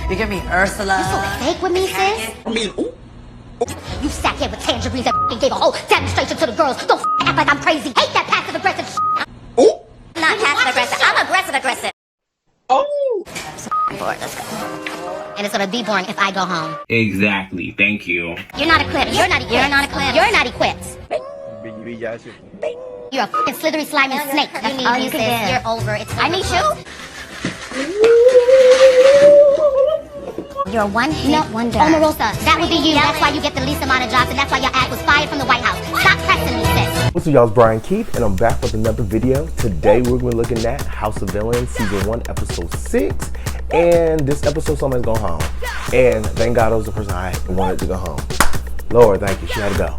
You give me Ursula. You so fake with me, sis? I mean, ooh. You sat here with tangerines and gave a whole demonstration to the girls. Don't act like I'm crazy. Hate that passive aggressive Ooh. I'm not passive aggressive. I'm aggressive aggressive. Oh. I'm so bored. Let's go. And it's gonna be boring if I go home. Exactly. Thank you. You're not equipped. You're not equipped. You're not equipped. You're not equipped. You're a fucking slithery, slimy snake. That's all you sis. You're over. It's over. I need you. You're one hit wonder. Omarosa, that would be you. That's why you get the least amount of jobs, and that's why your ass was fired from the White House. Stop pressing me, sis. What's up, y'all? It's Brian Keith, and I'm back with another video. Today, we're going to be looking at House of Villains, Season 1, Episode 6. And this episode, somebody's going home. And thank God it was the person I wanted to go home. Lord, thank you. She had to go.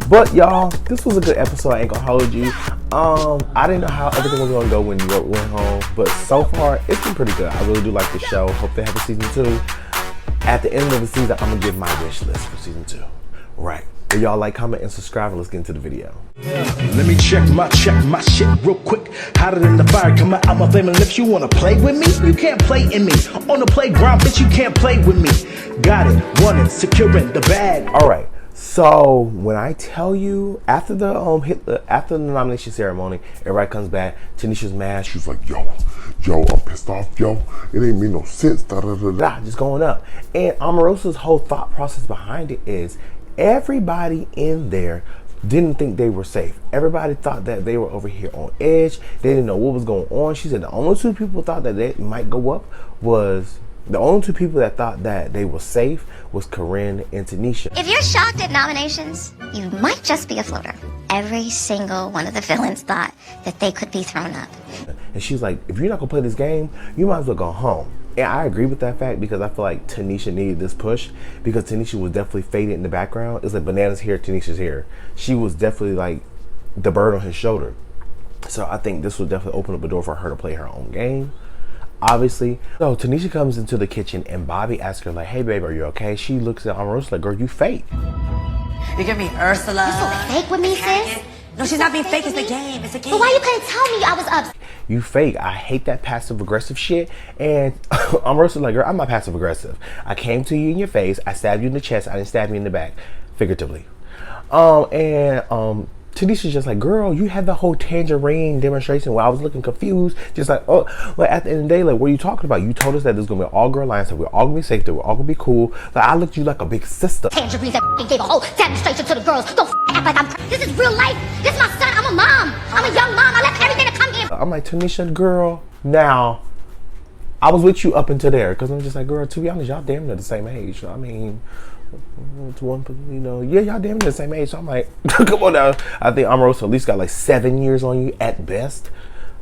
But y'all, this was a good episode. I ain't gonna hold you. I didn't know how everything was gonna go when you went home, but so far it's been pretty good. I really do like the show. Hope they have a season 2. At the end of the season, I'm gonna give my wish list for season 2. Right. If y'all like, comment, and subscribe, and let's get into the video. Let me check my shit real quick. Hotter than the fire coming out my flaming lips. You wanna play with me? You can't play in me. On the playground, bitch, you can't play with me. Got it, won it, securing the bag. All right. So when I tell you after the after the nomination ceremony, everybody comes back. Tanisha's mad. She's like, yo, I'm pissed off, yo. It ain't make no sense. Just going up. And Omarosa's whole thought process behind it is everybody in there didn't think they were safe. Everybody thought that they were over here on edge. They didn't know what was going on. She said the only two people thought that they might go up was. The only two people that thought that they were safe was Corinne and Tanisha. If you're shocked at nominations, you might just be a floater. Every single one of the villains thought that they could be thrown up. And she's like, if you're not gonna play this game, you might as well go home. And I agree with that fact because I feel like Tanisha needed this push because Tanisha was definitely faded in the background. It's like Banana's here, Tanisha's here. She was definitely like the bird on his shoulder. So I think this would definitely open up a door for her to play her own game. Obviously. So Tanisha comes into the kitchen and Bobby asks her like, hey babe, are you okay? She looks at Omarosa like, girl, you fake. You give me Ursula. You so fake with me, sis? No, she's not being fake. It's the game. It's a game. But why you couldn't tell me I was upset? You fake. I hate that passive aggressive shit. And Omarosa like, girl, I'm not passive aggressive. I came to you in your face. I stabbed you in the chest. I didn't stab you in the back, figuratively. Tanisha's just like, girl, you had the whole tangerine demonstration where I was looking confused. Just like, oh, but at the end of the day, like, what are you talking about? You told us that there's going to be an all-girl alliance, that we're all going to be safe, that we're all going to be cool. Like, I looked at you like a big sister. Tangerines that gave a whole demonstration to the girls. Don't act like I'm crazy. This is real life. This is my son. I'm a mom. I'm a young mom. I left everything to come here. I'm like, Tanisha, girl, now, I was with you up until there. Because I'm just like, girl, to be honest, y'all damn near the same age. I mean... It's one, you know, yeah, y'all damn near the same age. So I'm like, come on now. I think Omarosa at least got like 7 years on you at best.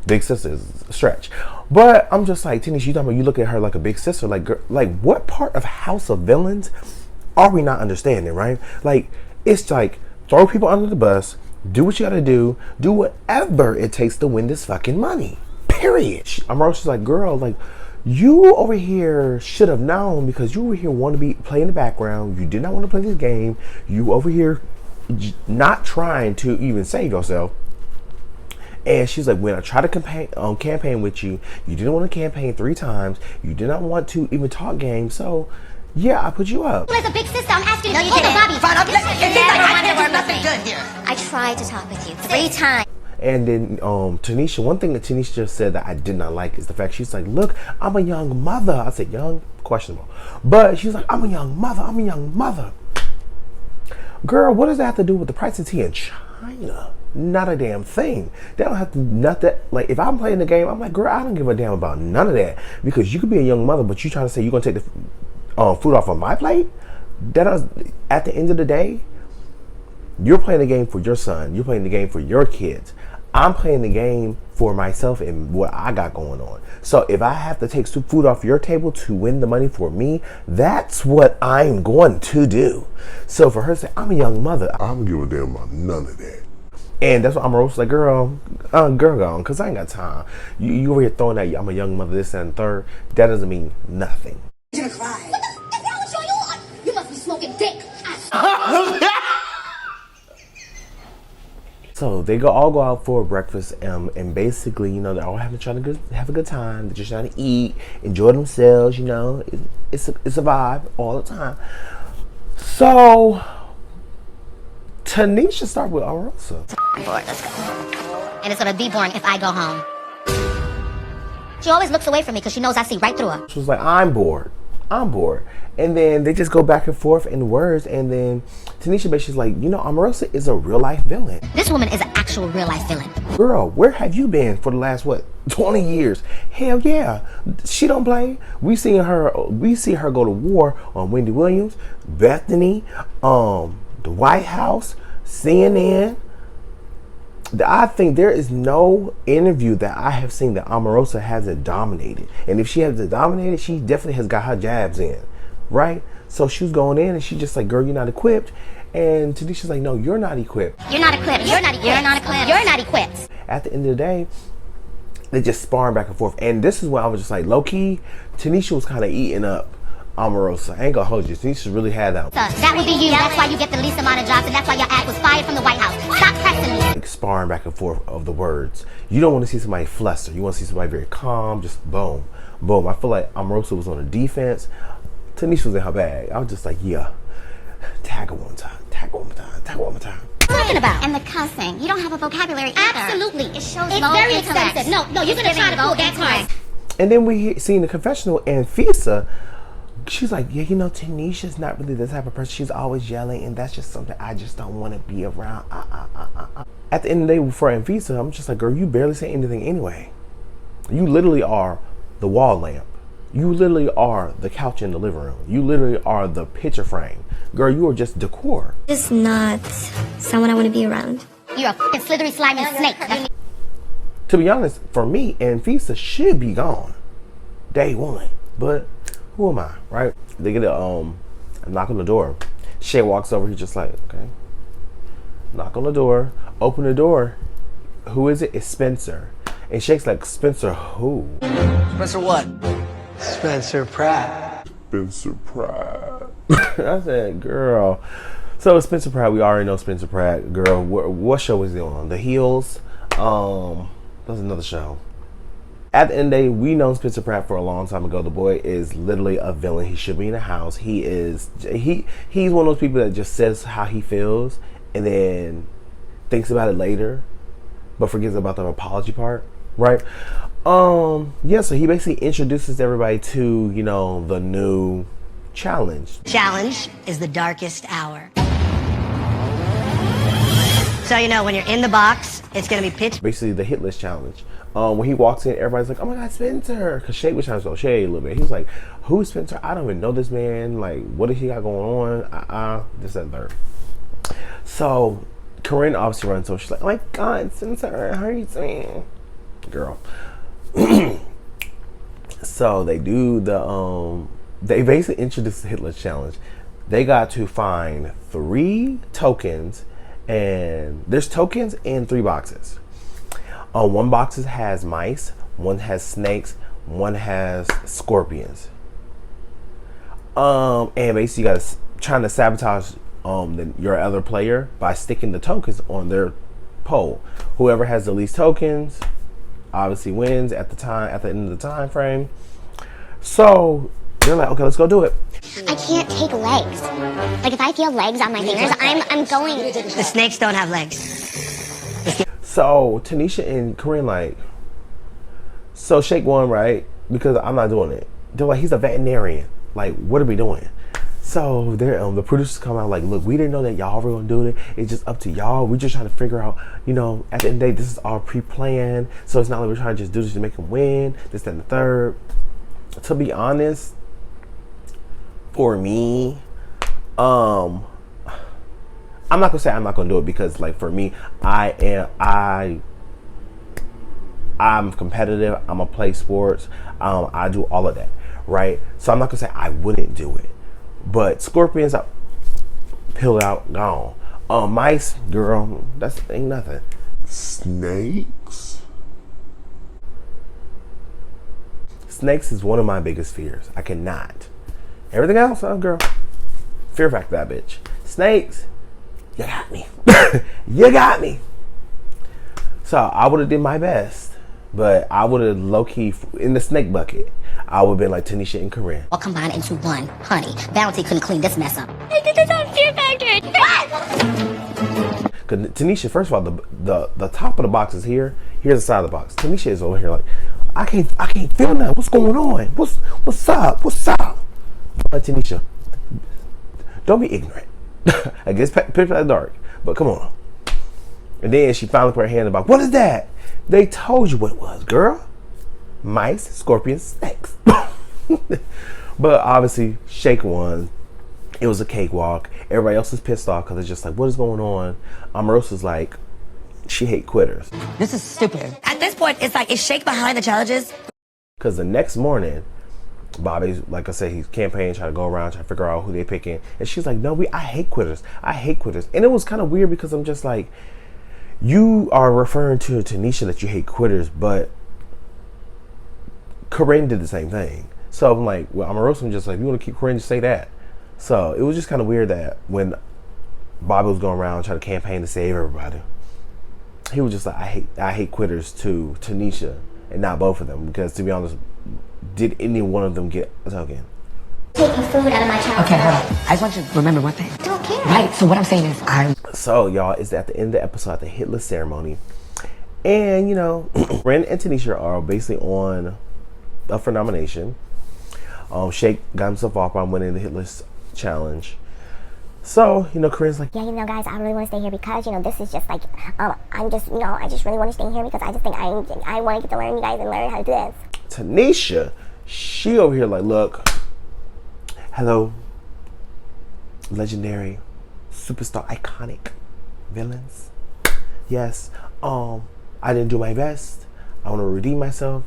Big sister is a stretch. But I'm just like, Tanisha, you talking about you look at her like a big sister. Like, girl, like what part of House of Villains are we not understanding, right? Like, it's like throw people under the bus, do what you gotta do whatever it takes to win this fucking money. Period. Omarosa's like, girl, like, you over here should have known because you over here want to be playing the background. You did not want to play this game. You over here not trying to even save yourself. And she's like, when I tried to campaign with you, you didn't want to campaign 3 times. You did not want to even talk games. So, yeah, I put you up. As a big sister, I'm asking you to No, you talk to didn't. Bobby. Fine, I can't do nothing good here. I tried to talk with you 3 times. And then Tanisha, one thing that Tanisha just said that I did not like is the fact she's like, look, I'm a young mother. I said young, questionable. But she's like, I'm a young mother. I'm a young mother. Girl, what does that have to do with the price of tea in China? Not a damn thing. They don't have to, nothing. Like, if I'm playing the game, I'm like, girl, I don't give a damn about none of that. Because you could be a young mother, but you trying to say you're going to take the food off of my plate? That is, at the end of the day, you're playing the game for your son. You're playing the game for your kids. I'm playing the game for myself and what I got going on. So if I have to take some food off your table to win the money for me, that's what I'm going to do. So for her to say, I'm a young mother, I don't give a damn about none of that. And that's what Omarosa's like, girl gone, because I ain't got time. You over here throwing that, I'm a young mother, this and third. That doesn't mean nothing. You're gonna cry. What the f*** is wrong with you? You must be smoking dick. So they all go out for breakfast, and basically, you know, they're all trying to have a good time. They're just trying to eat, enjoy themselves. You know, it's a vibe all the time. So Tanisha start with Omarosa. Bored, let's go. And it's gonna be boring if I go home. She always looks away from me because she knows I see right through her. She was like, I'm bored. And then they just go back and forth in words, and then Tanisha basically like, you know, Omarosa is a real life villain. This woman is an actual real life villain. Girl, where have you been for the last 20 years? Hell yeah. She don't play. We see her go to war on Wendy Williams, Bethany, the White House, CNN. I think there is no interview that I have seen that Omarosa hasn't dominated. And if she hasn't dominated, she definitely has got her jabs in, right? So she was going in and she just like, girl, you're not equipped. And Tanisha's like, no, you're not equipped. You're not equipped. You're not equipped. You're not equipped. You're not equipped. At the end of the day, they just sparring back and forth. And this is where I was just like, low key, Tanisha was kind of eating up Omarosa. I ain't gonna hold you. Tanisha really had that one. That would be you. That's why you get the least amount of jobs, and that's why your ad was fired from the White House. Stop pressing me. Like sparring back and forth of the words. You don't want to see somebody fluster. You want to see somebody very calm, just boom, boom. I feel like Omarosa was on the defense. Tanisha was in her bag. I was just like, yeah, tag her one time, tag her one more time, tag her one more time. Talking about? And the cussing. You don't have a vocabulary either. Absolutely. It shows it's low very intellect. Expensive. No, you're gonna try to pull that card. And then we see in the confessional, and Fisa, she's like, yeah, you know, Tanisha's not really the type of person. She's always yelling, and that's just something I just don't want to be around. At the end of the day, for Anfisa, I'm just like, girl, you barely say anything anyway. You literally are the wall lamp. You literally are the couch in the living room. You literally are the picture frame. Girl, you are just decor. Just not someone I want to be around. You're a f***ing slithery, slimy snake. To be honest, for me, Anfisa should be gone day one. But who am I, right? They get a knock on the door. Shay walks over. He's just like, okay. Knock on the door. Open the door. Who is it? It's Spencer. And Shay's like, Spencer who? Spencer what? Spencer Pratt. Spencer Pratt. I said, girl. So Spencer Pratt, we already know Spencer Pratt. Girl, what show is he on? The Heels. That's another show. At the end of the day, we know Spencer Pratt for a long time ago. The boy is literally a villain. He should be in the house. He's one of those people that just says how he feels and then thinks about it later, but forgets about the apology part, right? Yeah, so he basically introduces everybody to, you know, the new challenge. Challenge is the darkest hour. So, you know, when you're in the box, it's gonna be pitch. Basically, the hit list challenge. When he walks in, everybody's like, oh my God, Spencer. Because Shay was trying to go Shay a little bit. He was like, who's Spencer? I don't even know this man. Like, what does he got going on? This, that, and third. So, Corinne obviously runs, so she's like, oh my God, Spencer, how are you doing? Girl. So, they do the, they basically introduce the hit list challenge. They got to find 3 tokens, and there's tokens in 3 boxes. One box has mice, one has snakes, one has scorpions. And basically you gotta trying to sabotage your other player by sticking the tokens on their pole. Whoever has the least tokens obviously wins at the end of the time frame. So they're like, okay, let's go do it. I can't take legs. Like if I feel legs on my fingers, I'm going. The snakes don't have legs. So Tanisha and Corinne like, so Shake won, right? Because I'm not doing it. They're like, he's a veterinarian. Like, what are we doing? So they're the producers come out like, look, we didn't know that y'all were gonna do it. It's just up to y'all. We're just trying to figure out, you know, at the end of the day, this is all pre-planned. So it's not like we're trying to just do this to make him win. This, that, and the third. To be honest, for me, I'm not gonna say I'm not gonna do it because, like, for me, I'm competitive. I'm gonna play sports. I do all of that, right? So I'm not gonna say I wouldn't do it. But scorpions, pill out, gone. Mice, girl, that's ain't nothing. Snakes? Snakes is one of my biggest fears. I cannot. Everything else, girl, fear factor that bitch. Snakes. You got me. You got me. So I would have did my best, but I would have low-key, in the snake bucket, I would have been like Tanisha and Corinne. All combined into one. Honey, Bounty couldn't clean this mess up. I did this on Fear Factor. Cause Tanisha, first of all, the top of the box is here. Here's the side of the box. Tanisha is over here like, I can't feel nothing. What's going on? What's up? What's up? But Tanisha, don't be ignorant. I guess pitch black dark, but come on. And then she finally put her hand in the box. What is that? They told you what it was, girl. Mice, scorpions, snakes. But obviously, Shake won. It was a cakewalk. Everybody else is pissed off because it's just like, what is going on? Omarosa's like, she hate quitters. This is stupid. At this point, it's like, is Shake behind the challenges? Because the next morning, Bobby's, like I said, he's campaigning, trying to go around, trying to figure out who they're picking. And she's like, no, I hate quitters. I hate quitters. And it was kind of weird because I'm just like, you are referring to Tanisha that you hate quitters, but Corinne did the same thing. So I'm like, well, Omarosa was just like, you want to keep Corinne, just say that. So it was just kind of weird that when Bobby was going around trying to campaign to save everybody, he was just like, I hate quitters to Tanisha and not both of them, because to be honest, did any one of them get a token? Taking food out of my child's Okay, hold on. I just want you to remember one thing. Don't care. Right, so what I'm saying is, So y'all, it's at the end of the episode, at the hit list ceremony, and you know, Ren and Tanisha are basically up for nomination. Shake got himself off by winning the hit list challenge. So, you know, Corinne's like, Yeah, you know, guys, I really want to stay here because, you know, this is just like, I'm just, you know, I just really want to stay here because I just think I want to get to learn you guys and learn how to do this. Tanisha, she over here like, look, hello, legendary, superstar, iconic villains. Yes, I didn't do my best. I want to redeem myself.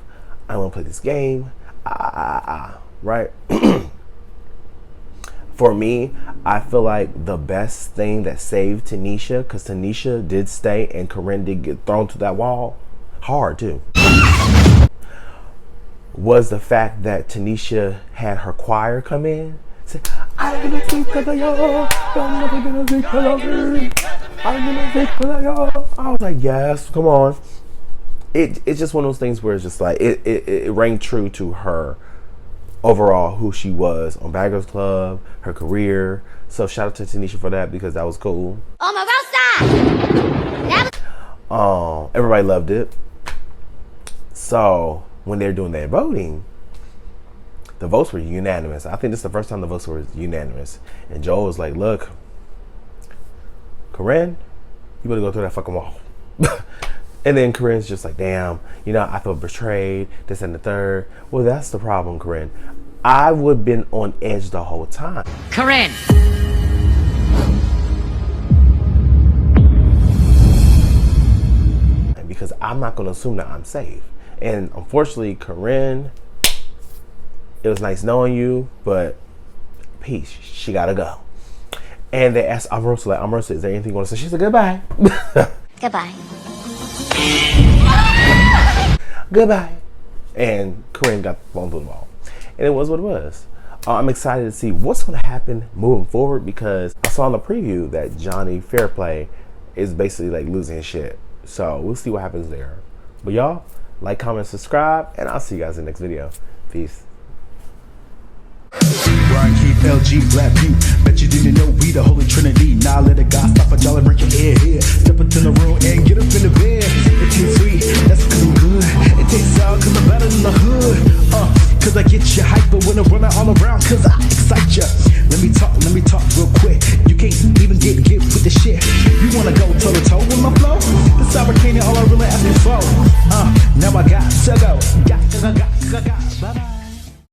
I want to play this game. Right? For me, I feel like the best thing that saved Tanisha, because Tanisha did stay and Corinne did get thrown to that wall, hard too, was the fact that Tanisha had her choir come in. Say, I'm gonna sing for y'all. I'm never gonna sing for y'all. I'm gonna sing for y'all. I was like, yes, come on. It's just one of those things where it's just like, it rang true to her overall, who she was on Bad Girls Club, her career. So shout out to Tanisha for that, because that was cool. Omarosa! Everybody loved it. So when they're doing their voting, the votes were unanimous. I think this is the first time the votes were unanimous. And Joel was like, look, Corinne, you better go through that fucking wall. And then Corinne's just like, damn, you know, I feel betrayed, this and the third. Well, that's the problem, Corinne. I would have been on edge the whole time. Corinne. Because I'm not going to assume that I'm safe. And unfortunately, Corinne, it was nice knowing you, but peace, she got to go. And they asked Omarosa, like, Omarosa, is there anything you want to say? She said, goodbye. Goodbye. Goodbye. And Corinne got blown through the wall. And it was what it was. I'm excited to see what's going to happen moving forward, because I saw in the preview that Johnny Fairplay is basically like losing his shit. So we'll see what happens there. But y'all, like, comment, subscribe, and I'll see you guys in the next video. Peace. Brian Keith, LG, Black Butte. Bet you didn't know we the Holy Trinity. Now let a God stop a y'all and break your ear here. Step into the room and get up in the bed. It's too sweet, that's cause I'm good. It tastes sour cause I'm better than the hood. Cause I get you hyper when I'm running all around, cause I excite ya. Let me talk real quick. You can't even get with the shit. You wanna go toe to toe with my flow? The sour candy all I really ask for.